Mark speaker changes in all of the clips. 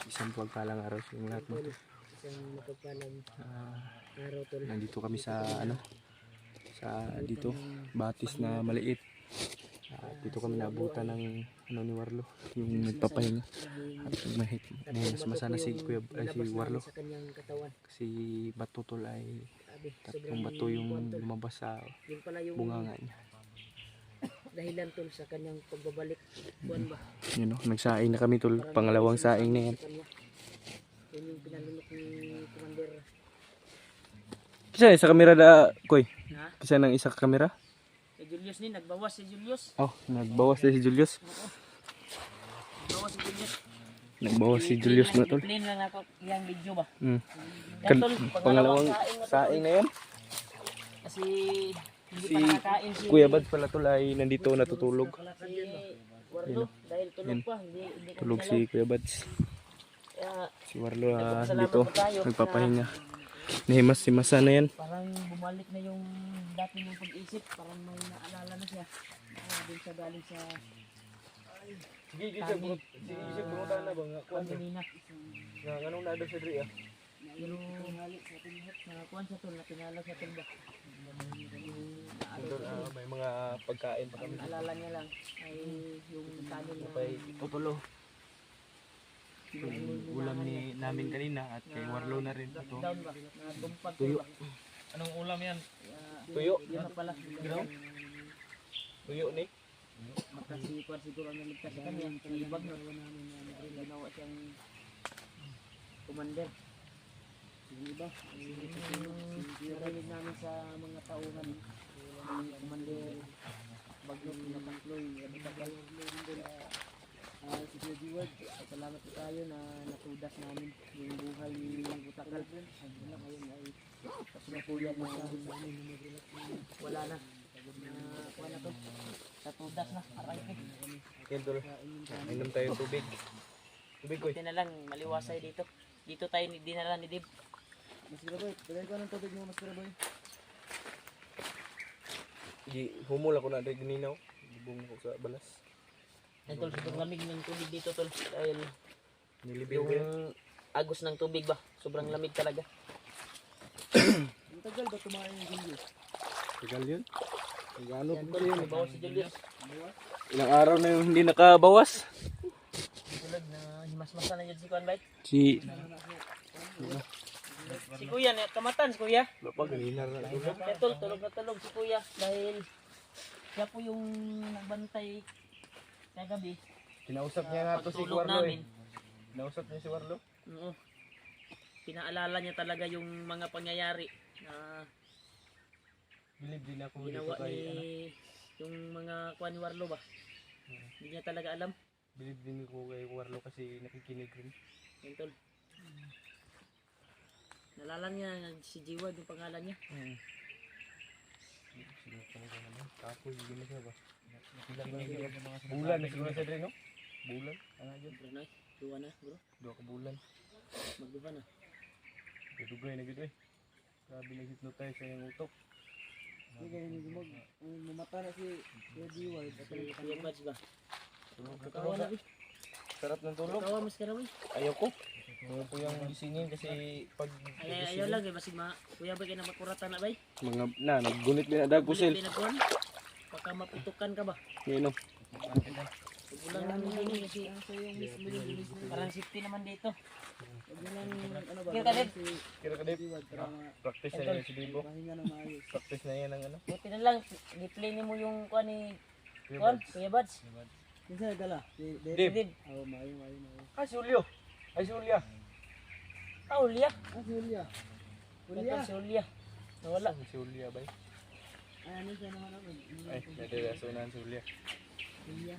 Speaker 1: Isang pagpalang araw sa inyong lahat mo.
Speaker 2: Isang mapagpalang araw tol.
Speaker 1: Nandito kami sa dito batis na maliit. Dito kami naabutan ng ni Warlo, yung nagpapahinga. At mas masana si Warlo. Kasi bato tol ay tatlong bato yung lumabas sa bunganga niya.
Speaker 2: Dahilan tol sa kanyang pagbabalik. Buwan ba?
Speaker 1: Yun o, nagsaing na kami tol. Pangalawang saing na yan.
Speaker 2: Yan yung pinalunok ni Commander.
Speaker 1: Kisa isa kamera da, Koy?
Speaker 2: Ha?
Speaker 1: Kisa ng isa kamera?
Speaker 2: Si Julius ni, nagbawas si Julius.
Speaker 1: Oh, nagbawas na si Julius.
Speaker 2: Nagbawas si Julius.
Speaker 1: Nagbawas si Julius na tol.
Speaker 2: I-play lang ako yung video ba?
Speaker 1: Yan, tol, pangalawang saing na yan.
Speaker 2: Kasi hindi
Speaker 1: Si
Speaker 2: pa nakakain si
Speaker 1: Kuya Bad pala tol ay nandito natutulog.
Speaker 2: Warlo. Dahil tulog pa. Hindi
Speaker 1: Tulog
Speaker 2: kami
Speaker 1: si Kuya Bads.
Speaker 2: Kaya
Speaker 1: Si Warlo
Speaker 2: nagpapasalamat
Speaker 1: dito
Speaker 2: po tayo
Speaker 1: nagpapahinga. Nahimas si Masa na yan.
Speaker 2: parang bumalik na yung dati mong pag-isip. Parang may naalala na siya. Doon siya galing sa
Speaker 1: Sige, sige, burutan na ba nga?
Speaker 2: kanina.
Speaker 1: Anong na doon sa Dri ah?
Speaker 2: Pero nakakuhan siya tol. Natinala siya tol ba?
Speaker 1: May mga pagkain pa kami.
Speaker 2: Ang alala niya lang ay yung kanin na
Speaker 1: May tutulo. Yung ulam namin kanina at kay Warlo na rin ito.
Speaker 2: down ba? Natumpag
Speaker 1: Tuyo.
Speaker 2: ba?
Speaker 1: Anong ulam yan?
Speaker 2: Tuyo. Yun na pala.
Speaker 1: Tuyo ni?
Speaker 2: Makasikuan siguro ang naligtas sa kanya. Ibag na ginawa siyang commander. Yung iba, narinig namin sa mga tauhan. Yung commander Bagno, pinapakloy, nabitagal. Si Kuya Diwad, salamat po tayo na natudas namin yung buhay ni Butakal. Ngayon ay kasunatuyan na wala na. Wala na to. Natudas na, aray ko.
Speaker 1: Yan tol. Inom tayo tubig. Tubig ko.
Speaker 2: Buti na lang, maliwasay dito. Dito tayo dinala ni Dib.
Speaker 3: Mas Karaboy, bagay ko ng tubig mo, Mas Karaboy.
Speaker 1: Humul ako na rin ganinaw. Bubong ko sa balas.
Speaker 2: Ay tol, sobrang lamig ng tubig dito tol. Dahil
Speaker 1: Nilibing ko yan.
Speaker 2: yung agos ng tubig ba, sobrang lamig talaga.
Speaker 3: Ang tagal ba kumain yung Julius?
Speaker 1: Tagal yun. Gano
Speaker 2: Yan
Speaker 1: po
Speaker 2: tol,
Speaker 1: yun.
Speaker 2: may bawas si Julius.
Speaker 1: Ilang araw na yung hindi nakabawas.
Speaker 2: Tulad na himas-masa na yun si Kuan Bait.
Speaker 1: Si
Speaker 2: Si Kuya, kamatan si Kuya.
Speaker 1: Papa ganina na tulog.
Speaker 2: Kaya tol, tulog na tulog si Kuya. Dahil siya po yung nagbantay kagabi.
Speaker 1: Kinausap niya nga to si
Speaker 2: Pagtulog
Speaker 1: Warlo eh.
Speaker 2: namin.
Speaker 1: Kinausap niya si Warlo.
Speaker 2: Oo. Pinaalala niya talaga yung mga pangyayari na
Speaker 1: Bilib din ako dito
Speaker 2: ginawa
Speaker 1: kay ano.
Speaker 2: ni yung mga Kuan ni Warlo ba. Hindi niya talaga alam.
Speaker 1: Bilib din ko kay Warlo kasi nakikinig rin.
Speaker 2: Yan tol. Nalala niya si Jiwad yung pangalan niya.
Speaker 1: Sige talaga naman. Tapos hindi na siya ba? Bulan na siguro siya rin no? Bulan? Ano dyan?
Speaker 2: Bro na, duwa na bro.
Speaker 1: Dua ka bulan.
Speaker 2: Magduwa na.
Speaker 1: Dugay na gito eh. Grabe nag-hypnotize sa yung utok.
Speaker 3: Hindi kaya hindi mamata na si Kuya Diwad.
Speaker 2: Si Kuya Bads ba?
Speaker 1: Tulog ka
Speaker 2: Katawa na eh.
Speaker 1: Sarap ng tulog.
Speaker 2: Katawa mas karawi.
Speaker 1: Ayaw ko. Ayaw ko yung gisingin kasi pag
Speaker 2: Ayaw lang eh. Basig Kuya ba kayo na makuratan na ba eh?
Speaker 1: mga naggunit din na dagpusil.
Speaker 2: Pinagkuhan. Baka maputukan ka ba?
Speaker 1: Ngayon
Speaker 2: Ulang lang hindi kasi parang safety naman dito.
Speaker 3: Ano ba?
Speaker 2: Kaya kalit.
Speaker 1: kira ka dip. Practice na yan si Bibo.
Speaker 3: Pahinga na maayos.
Speaker 1: Practice na yan ang ano.
Speaker 2: Buti na lang. Di-play ni mo yung kuha ni Kuya Bads.
Speaker 3: Minsan nagdala. Si
Speaker 1: Dip.
Speaker 2: Dib.
Speaker 3: Oh, maayo.
Speaker 1: Ay, si Julio. Ay, si Julia.
Speaker 2: Ah, Ulia.
Speaker 3: Ah, si Julia.
Speaker 2: Ito si Ulia. Nawala.
Speaker 1: Si Julia ba?
Speaker 3: Ay, ano siya naman ako?
Speaker 1: Ay, nadalasonan si Julia.
Speaker 3: Julia.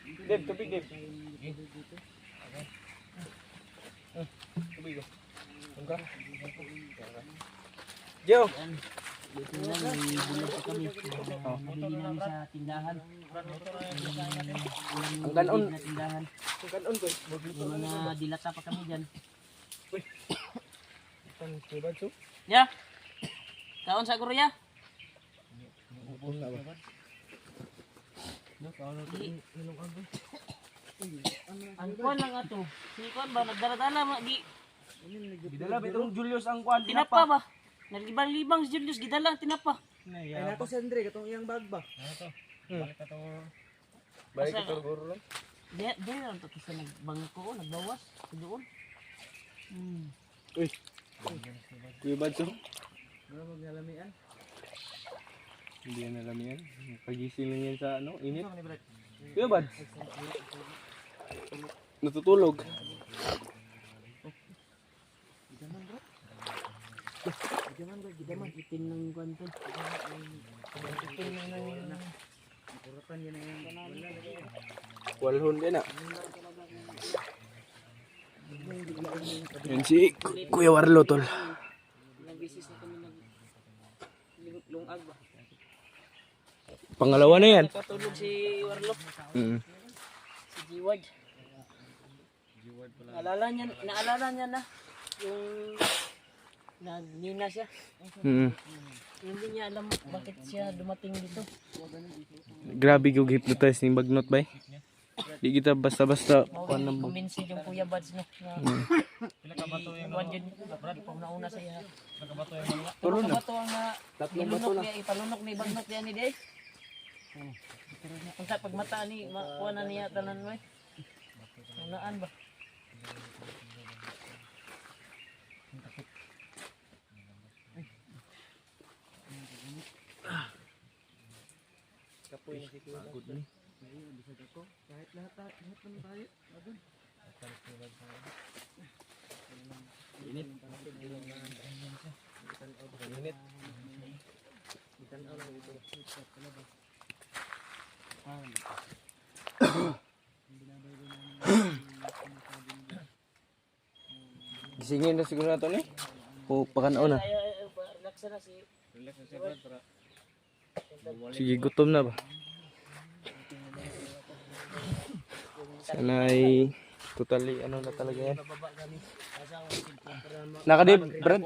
Speaker 1: Dip, tubig Dip. Tubig ko. Tungka. Joe!
Speaker 2: Dito na lang. May bulag pa kami. Nabili namin sa tindahan.
Speaker 1: Ang kanon.
Speaker 2: Na tindahan.
Speaker 1: Ang kanon ko.
Speaker 2: May mga dilata pa kami dyan.
Speaker 1: Ang kibad so?
Speaker 2: Ya. Kaon sa guro ya.
Speaker 1: Upon na ba?
Speaker 2: Di. Ang kuan lang ato. Si kuan ba nagdala-dala di
Speaker 1: Gidala bitong Julius ang kuan
Speaker 2: tinapa ba? Naglibang-libang si Julius gidala ang tinapa.
Speaker 3: Ay nato si Andre katong iyang bag ba.
Speaker 1: Balik ito guro lang.
Speaker 2: Di lang to sa nagbangko nagbawas doon.
Speaker 1: Uy. Kuya Badso.
Speaker 3: Wala maglalamian.
Speaker 1: Hindi yan alam yan. Pagising lang yan sa ano, init. Kuya Bads. Natutulog.
Speaker 2: Gidaman itim ng kuan to. Itim ng
Speaker 3: Kuratan yan ang wala.
Speaker 1: Walhon din ah. Yan si Kuya Warlo tol.
Speaker 2: nagbisis na kami lungag ba.
Speaker 1: Pangalawa na yan.
Speaker 2: Nakatulog si Warlo,
Speaker 1: Mm.
Speaker 2: si Jiward. Naalala niya na yung nina siya.
Speaker 1: Mm.
Speaker 2: Hindi niya alam bakit siya dumating dito.
Speaker 1: Grabe yung hypnotize ng bagnot bay. Di kita basta-basta kuan nang
Speaker 2: Kuminsin yung Kuya Bads no. Pinakabato yung Brad pag nauna sa iya.
Speaker 1: Tulo na.
Speaker 2: Bato ang tatlong bato lang. Ipalunok ni bagnot niya ni Day. Unsa pag mata ni makuha na niya tanan mo. Unaan ba? Kapoy na si Kuya.
Speaker 3: Kahit lahat naman tayo.
Speaker 1: Gisingin na siguro nato ni. O pakanaon na.
Speaker 2: Relax na si
Speaker 1: Sige gutom na ba. Sana ay totally ano na talaga yan.
Speaker 2: baba kami. Asa ang para
Speaker 1: Nakadib, Brad.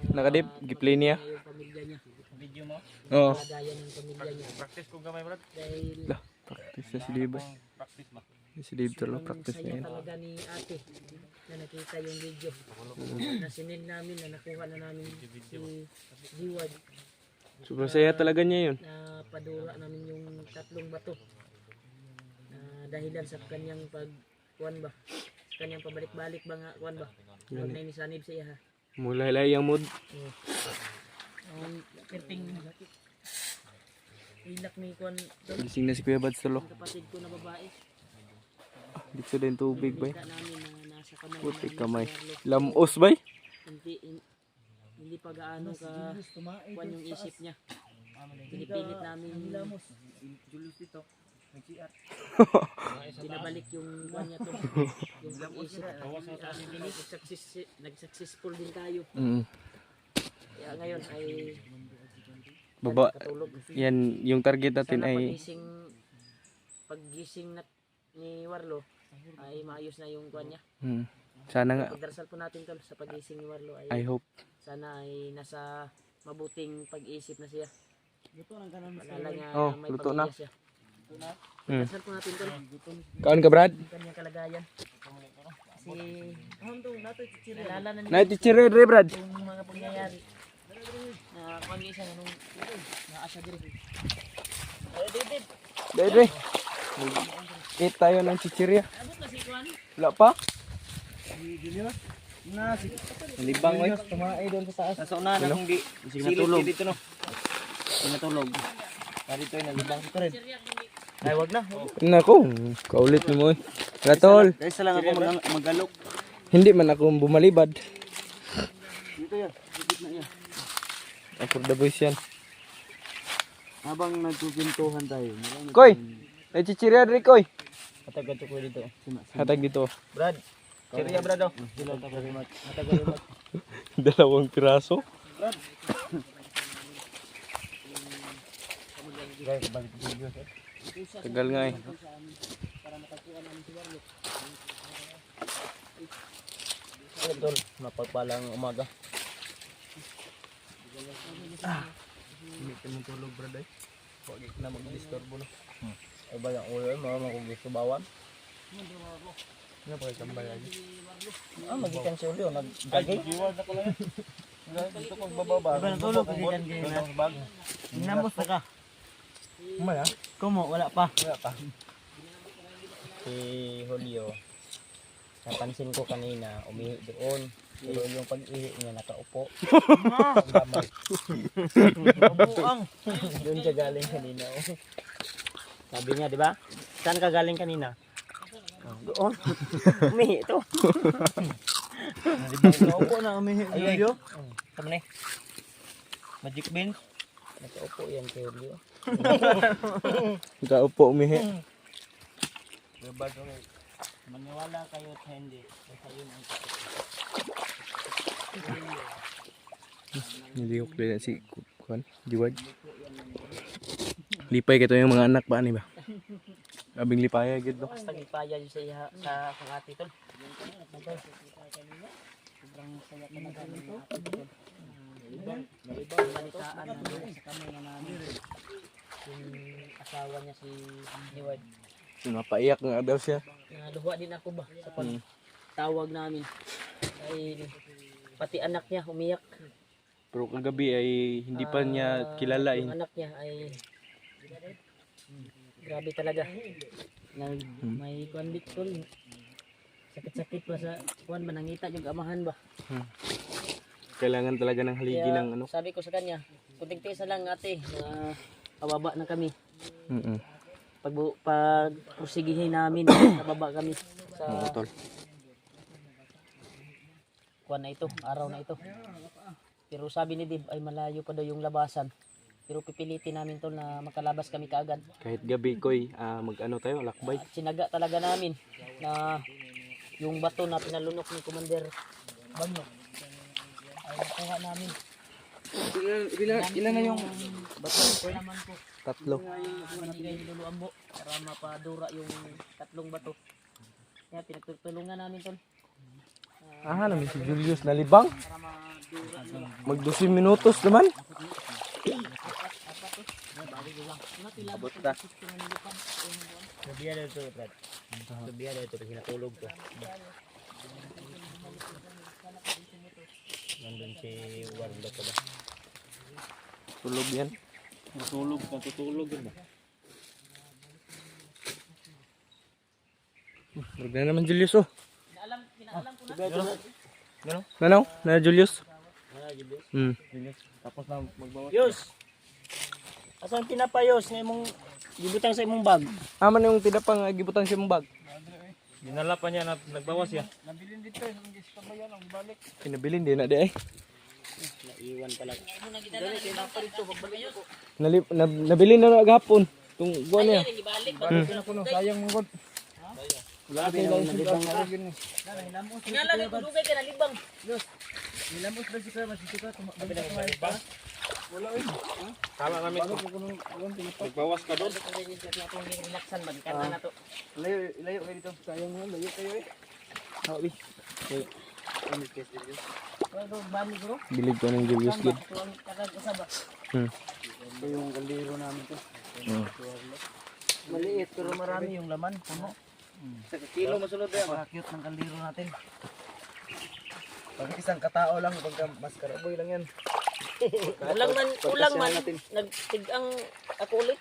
Speaker 1: Nakadib, giplay niya.
Speaker 2: yung pamilya niya. Video mo?
Speaker 1: Oo.
Speaker 2: Kalagayan ng pamilya niya.
Speaker 3: Practice kung gamay Brad.
Speaker 2: Dahil
Speaker 1: Lah, practice na si Dave.
Speaker 3: Practice ba?
Speaker 1: Si Dave talo practice na
Speaker 2: saya
Speaker 1: yan.
Speaker 2: talaga ni ate na nakita yung video. Na sinil namin na nakuha na namin si Jiwad
Speaker 1: Sobrang saya talaga niya yun.
Speaker 2: na padura namin yung tatlong bato. Na dahilan sa kanyang pagkuan ba? Sa kanyang pabalik-balik ba nga kuan ba? Pag nainisanib sa iya ha.
Speaker 1: Mulay-lay ang mood.
Speaker 2: Ang perting ilak ni kuan to.
Speaker 1: Gising na si Kuya Bads talo.
Speaker 2: Kapatid ko na babae.
Speaker 1: Dito din tubig bay.
Speaker 2: Kita namin na nasa kamay
Speaker 1: Puti
Speaker 2: namin
Speaker 1: kamay.
Speaker 2: si Carlo.
Speaker 1: Lamos bay.
Speaker 2: Hindi pa gaano ka kuan yung isip niya. Pinipilit namin
Speaker 3: Julius dito. Nag-CR.
Speaker 2: binabalik yung kuan niya to. Yung isip. Nag-successful din tayo.
Speaker 1: Mm.
Speaker 2: Kaya ngayon ay
Speaker 1: Baba,
Speaker 2: katulog.
Speaker 1: yan yung target natin
Speaker 2: Sana
Speaker 1: ay
Speaker 2: paggising na ni Warlo ay maayos na yung kuan niya.
Speaker 1: sana nga.
Speaker 2: Pagdarasal po natin tol sa pagising ni Warlo
Speaker 1: I
Speaker 2: ay
Speaker 1: hope.
Speaker 2: sana ay nasa mabuting pag-iisip na siya.
Speaker 3: Luto ng kanan
Speaker 2: Malala niya
Speaker 1: Oh,
Speaker 2: may
Speaker 1: luto
Speaker 2: pamilya
Speaker 1: na.
Speaker 2: siya.
Speaker 1: Mm.
Speaker 2: Dasal po natin tol
Speaker 1: Kaon ka Brad?
Speaker 2: yung kanyang kalagayan. Si
Speaker 3: Hantong nato chichiri.
Speaker 2: nalala na niya
Speaker 1: Night teacher re Brad.
Speaker 2: yung mga pangyayari na kami isa nung naasa diri. David,
Speaker 1: Dede. Eat tayo ng chichirya.
Speaker 2: abot na si Juan.
Speaker 1: Wala pa?
Speaker 3: Julius. Na si
Speaker 1: Nalibang oy.
Speaker 3: tumae doon sa taas.
Speaker 2: Nasa unahan akong
Speaker 1: Sige natulog.
Speaker 2: dito no. Natulog.
Speaker 3: Dito ay nalibang ko rin.
Speaker 2: Ay wag na.
Speaker 1: Nako, kaulit ni mo. Ratol,
Speaker 2: Dahil sa lang ako magalok.
Speaker 1: hindi man ako bumalibad.
Speaker 3: Dito yan. Dito na yan.
Speaker 1: Ako the boys yan.
Speaker 3: Habang nagkukintuhan tayo.
Speaker 1: Koy, ay chichirya diri koy.
Speaker 3: Matagal ko dito.
Speaker 1: Hatag dito.
Speaker 3: Brad. Chiriya Brad oh. Matagal mo.
Speaker 1: Dalawang piraso.
Speaker 3: Guys, balik video.
Speaker 1: Tagal nga eh.
Speaker 3: Alam tol, mapagpalang umaga.
Speaker 1: Hindi ka mong tulog brad ay.
Speaker 3: Huwag na mag-disturbo no. Ay ba yung ulo, mga gusto bawan.
Speaker 1: Ano pa kambal lagi?
Speaker 2: Ah, magikan si Ulyo, nag-gagay.
Speaker 3: Dito kung bababa.
Speaker 2: Iba natulog, magikan kayo na. Namos na ka.
Speaker 1: Mala?
Speaker 2: Kumo, wala pa.
Speaker 3: Wala pa.
Speaker 2: Si Julio, napansin ko kanina, umihi doon. Pero yung pag-ihi niya, nakaupo. Gamay. Kabuang. Doon siya galing kanina. Oh. Sabi niya, di ba? Saan ka galing kanina? Oh, doon. Umihi ito.
Speaker 3: Nakaupo na umihi.
Speaker 2: Ay, Julio. Tama na eh. Magic beans. Nakaupo yan kay Julio.
Speaker 1: Nakaupo umihi.
Speaker 2: Maniwala kayo at hindi. Basta yun ang
Speaker 1: Hindi ko kaya si Kuan, Jiwad. Lipay kito yung mga anak ba ni ba? Abing lipaya gid no.
Speaker 2: basta gipaya yun sa akong ate tol. Sobrang saya talaga ng ate tol. Balitaan na sa kami na namin. Yung asawa niya si Niwad.
Speaker 1: Napaiyak nga daw siya.
Speaker 2: Naluha din ako ba sa pagtawag namin. Ay, pati anak niya umiyak.
Speaker 1: Pero kagabi ay hindi pa niya kilala
Speaker 2: Yung anak niya ay grabe talaga. May kuan tol. Sakit-sakit pa sa kuan ba nangita yung amahan ba.
Speaker 1: Kailangan talaga ng haligi
Speaker 2: Kaya
Speaker 1: ng ano.
Speaker 2: sabi ko sa kanya, kunting tiisa lang ate na pababa na kami. Pag pusigihin namin nababa kami sa
Speaker 1: Oo, tol.
Speaker 2: kuan na ito, araw na ito. Pero sabi ni Dib ay malayo pa daw yung labasan. Pero pipilitin namin to na makalabas kami kaagad.
Speaker 1: Kahit gabi koy, mag-ano tayo, lakbay.
Speaker 2: At sinaga talaga namin na yung bato na pinalunok ni Commander Bagno ay nakuha namin.
Speaker 3: Ilan na yung
Speaker 2: Bato ko naman ko.
Speaker 1: 3.
Speaker 2: Binigay ni Lolo Ambo para mapadura yung 3 bato. Kaya pinagtutulungan namin tol.
Speaker 1: Namin si Julius nalibang. Mag 12 minutos naman.
Speaker 2: Abot ka. Sabihan na ito, Brad. Sabihan na ito kasi natulog ko. Nandun si Warlo ko ba?
Speaker 1: Tulog yan.
Speaker 3: natutulog yun ba?
Speaker 1: Huwag na naman Julius oh.
Speaker 2: Pinaalam ko na.
Speaker 1: Nanaw? Na Julius?
Speaker 2: Julius.
Speaker 3: Tapos na magbawas.
Speaker 2: Yus! Asan pinapayos na imong gibutang sa imong bag?
Speaker 1: Aman yung tinapang gibutan siya mong bag.
Speaker 3: Dinala pa niya na nagbawas ya. Nabilin dito yung gista ba yan ang balik.
Speaker 1: Pinabilin din na di eh.
Speaker 2: Naiwan pala. Ano na gidala? Pinaparito pagbalik ko.
Speaker 1: Nabili na naghapon. Tung buwan niya.
Speaker 2: Ibalik.
Speaker 3: Bakit na kuno sayang mo god. Wala din lang nalibang na rin.
Speaker 2: Ingala ko dugay ka nalibang.
Speaker 3: Nilamos ba si Kuya masisika tumakbo. Wala eh. Kala namin to. Nagbawas ka doon.
Speaker 2: Relaxan magkanta na to.
Speaker 3: Layo kayo dito. Sayang mo, layo kayo eh.
Speaker 1: Hawi.
Speaker 2: Pero bali bro.
Speaker 1: Bilig ko ng Julius Gid.
Speaker 2: Tuwang katag usaba.
Speaker 3: Ito yung kaldero namin to.
Speaker 2: Maliit pero marami yung laman. Tamo.
Speaker 3: Sa kilo masunod yan.
Speaker 2: Cute ng kaldero natin.
Speaker 3: Pag isang katao lang, pagka mas karaboy lang yan.
Speaker 2: Kulang man nagtig ang ako ulit.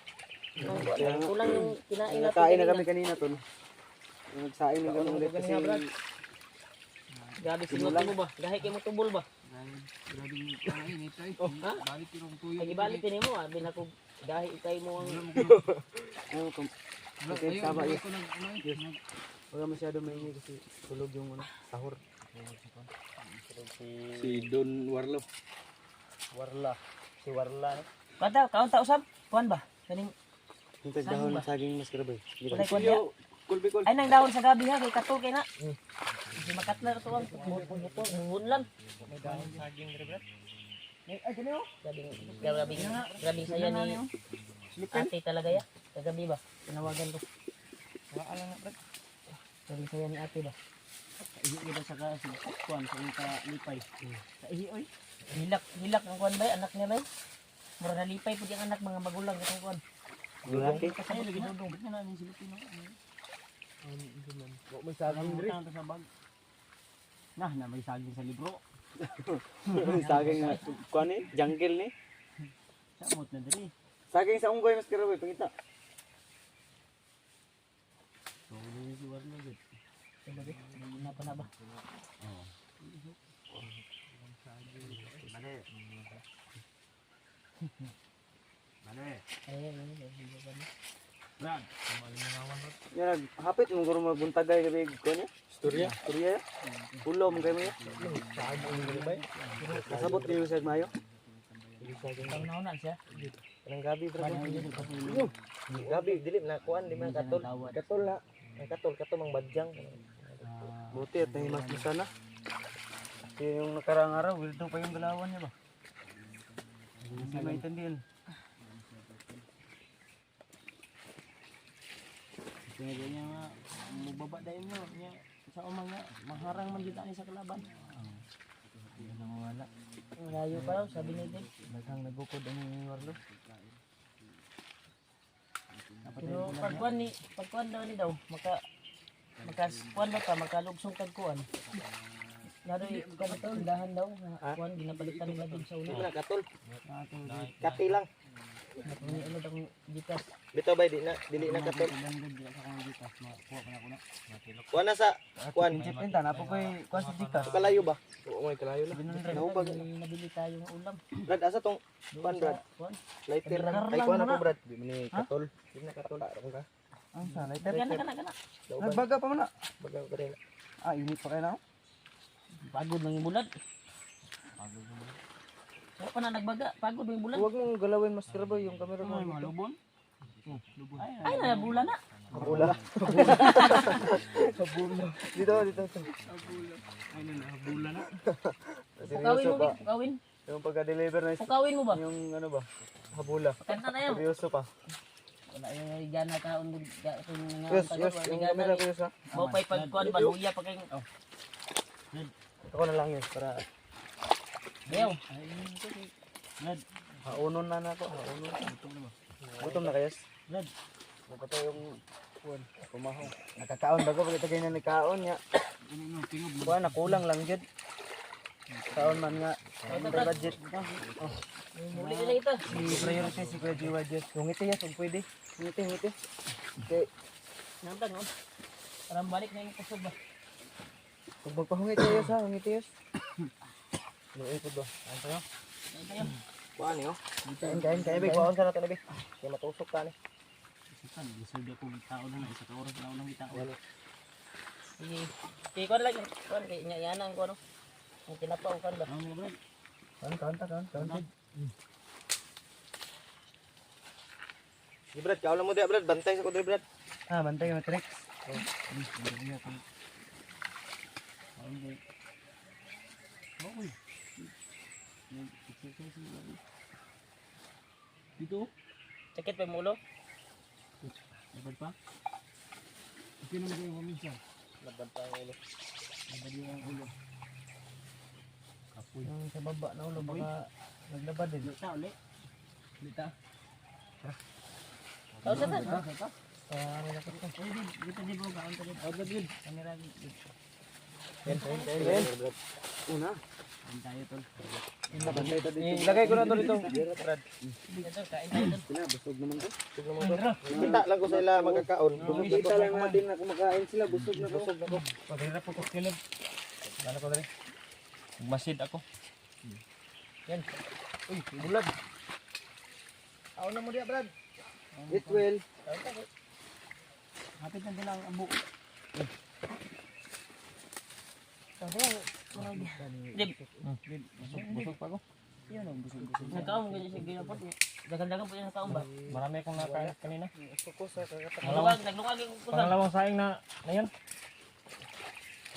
Speaker 2: Kulang yung kinain natin.
Speaker 3: Nakain na kami kanina to. Nagsain na kami ulit kasi
Speaker 2: Grabe sinuot mo ba? Gahi kay mo tubol ba? Oh, ha? Ay ibalik din mo ah, binako gahi kay mo ang
Speaker 3: okay, tama yun. Wala masyado maingi kasi tulog yung sahur.
Speaker 1: Si Don Warlo.
Speaker 2: Warla. Si Warla. Kada kaon ta usab? Kuan ba? Kaning
Speaker 3: Yung tagdahon ng saging mas karaboy.
Speaker 2: kulay kuan ya.
Speaker 3: Kulbikol.
Speaker 2: Ay nang dahon sa gabi ha kay kato kay na. Si makatla to ang buhon lang. May dahon saging rebrat.
Speaker 3: Ay, ganyan o.
Speaker 2: Grabing saya ni ate talaga ya. Kagabi ba? Tinawagan ko.
Speaker 3: Wala lang na.
Speaker 2: Grabing saya ni ate ba? Ihi kita sa kasi kuan sa inta lipay. Sa ihi oy. Hilak ang kuan ba anak niya ba? Mura na lipay pud yung anak mga magulang katong kuan.
Speaker 3: Lalaki.
Speaker 2: Kasi lagi dudong na namin si Lupino.
Speaker 3: May saging diri.
Speaker 2: Sa bag. Nah, na may saging sa libro.
Speaker 3: Saging na kuan ni, jungle ni.
Speaker 2: Samot na diri.
Speaker 3: Saging sa unggoy mas karaboy pangita.
Speaker 2: So, ni si Warlo gid. Sabi, na pa na ba?
Speaker 3: Ya hapit mo guro mabuntagay gabi kuan ni. Storya, storya. Pulo mo kay mo. Kasabot niyo sa mayo.
Speaker 2: Nauna siya.
Speaker 3: Kanang gabi bro. Gabi dili na kuan lima katol. Katol na. Ang katol mang badyang. Buti at nahimas mo sana. Kasi yung nakarang araw, wildo pa yung galawan niya ba? Hindi maintindihan.
Speaker 2: Kaya niya nga mubaba dayon mo niya sa umang nga maharang man gid ani sa kalaban. Wala. Layo pa raw sabi ni Dave. Daghang nagukod ang Warlo. Pero pagkuan daw ni daw makakuan ba ta makalugsong kag kuan. Naroy kanito tindahan daw kuan ginapalitan nila dun sa
Speaker 3: Hindi
Speaker 2: una.
Speaker 3: na katol. Kati lang.
Speaker 2: Ni ano daw gitas.
Speaker 3: Bito ba dili na katol. Kuan na sa kuan.
Speaker 2: Pinta na po koy kuan sa gitas.
Speaker 3: Kalayo ba? Oo, may kalayo na.
Speaker 2: Nahubag nabili tayong ulam.
Speaker 3: Brad, asa tong kuan Brad?
Speaker 2: Kuan.
Speaker 3: Lighter na. Ay kuan ako Brad. Di mo ni katol. Di na katol aron ka.
Speaker 2: Ang sa lighter kana.
Speaker 3: Nagbaga pa man na. Baga pa rin.
Speaker 2: Ah, init pa kayo na. Pagod ng bulat. Saan pa na nagbaga? Pagod ng bulat.
Speaker 3: Huwag mong galawin mas karaboy yung camera mo.
Speaker 2: Lubon? Ay, nabula na.
Speaker 3: Habula. Habula. Dito.
Speaker 2: Ay, nabula na.
Speaker 3: Seryoso
Speaker 2: Pukawin mo,
Speaker 3: pa.
Speaker 2: pukawin.
Speaker 3: Yung pagka-deliver na
Speaker 2: Pukawin mo ba?
Speaker 3: yung ano ba? Habula.
Speaker 2: Kanta na yun.
Speaker 3: Seryoso pa.
Speaker 2: Wala yung gana ka.
Speaker 3: Yes. Yung camera ko sa.
Speaker 2: Bopay pagkuhan, baluya pa kayong...
Speaker 3: Ako na lang yun para
Speaker 2: Ayaw.
Speaker 3: haunon na nako. Haunon. Gutom na kayas.
Speaker 2: Brad.
Speaker 3: Makato yung kuan. Kumahaw. Nakakaon bago pag tagay na nikaon nya. Kuan nakulang lang jud. Kaon man nga. May budget.
Speaker 2: Muli nila ito.
Speaker 3: Si priority si Kuya Jiwa Diyos. Yung ngiti ya, kung pwede. Ngiti. Okay.
Speaker 2: Nantag, no? Parang balik na yung kusog ba?
Speaker 3: Kung magpahungit kayo sa, ngiti yas. Luoy po ba? Ano tayo?
Speaker 2: Ayun tayo.
Speaker 3: Kuan yun. Kain. Big, kuhaan ka na ito na, Big. Kaya matusok ka ni.
Speaker 2: Isipan, deserve ako ng tao na isa ka oras na ako ng kita.
Speaker 3: Wala.
Speaker 2: Sige. Sige, kuhan lang. Kuhan, kaya inyayanan ko, no? Ang kinapaw kan ba? Ang Brad.
Speaker 3: Kain. Sige, Brad. Kaulang mo diya, Brad. Bantay sa kudri, Brad. Ah, bantay yung tricks.
Speaker 2: Dito. Sakit pa yung ulo? Labad pa? Ito naman yung kuminsa.
Speaker 3: Labad pa yung ulo.
Speaker 2: Labad yung ulo. Kapoy. Yung sa baba na ulo, baka naglabad din. Lita ulit. Lita. Tao sa tan? Dito di ba? Kaon ka din. Order din. Kamera din.
Speaker 3: Kain. Una.
Speaker 2: Kain tayo tol.
Speaker 3: Ilagay ko na to dito. Brad.
Speaker 2: Dito, kain tayo tol.
Speaker 3: Sila, busog naman to. Kita lang ko sa ila magkakaon. Kita lang natin na kumakain sila. Busog na ko.
Speaker 2: Pagkira po ko kilog. Ano ko dali? Magmasid ako. Yan. Uy, bulag.
Speaker 3: Ako na mo diya, Brad. It will.
Speaker 2: Hapit na din ang abo. Dib. Busog pa ko. Yan ang busog. Nakaon ganyan siya ginapot. Dagan-dagan po yung nakaon ba?
Speaker 3: Marami akong nakain kanina. Gusto sa kakatawa.
Speaker 2: Naglungag yung kusa.
Speaker 3: Pangalawang saing na yan.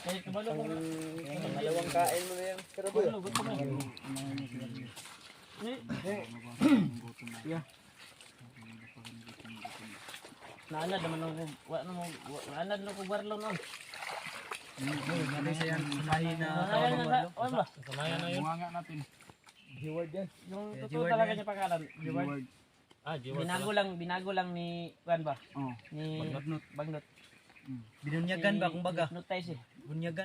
Speaker 2: Kaya kabalo ko na.
Speaker 3: Pangalawang kain mo na yan. Pero boy.
Speaker 2: Naanad naman ng naanad ng Warlo noon.
Speaker 3: Ano siya yan? Sumahin na.
Speaker 2: Ano ba?
Speaker 3: Sumahin na yun.
Speaker 4: Bunga natin.
Speaker 3: G-word yan.
Speaker 2: Yung totoo talaga niya pangalan.
Speaker 4: G-word.
Speaker 2: Binago lang ni Juan ba?
Speaker 4: Oh.
Speaker 2: Ni
Speaker 4: Bagnot.
Speaker 2: Bagnot.
Speaker 3: Binunyagan ba kumbaga?
Speaker 2: Hypnotize eh.
Speaker 3: Bunyagan.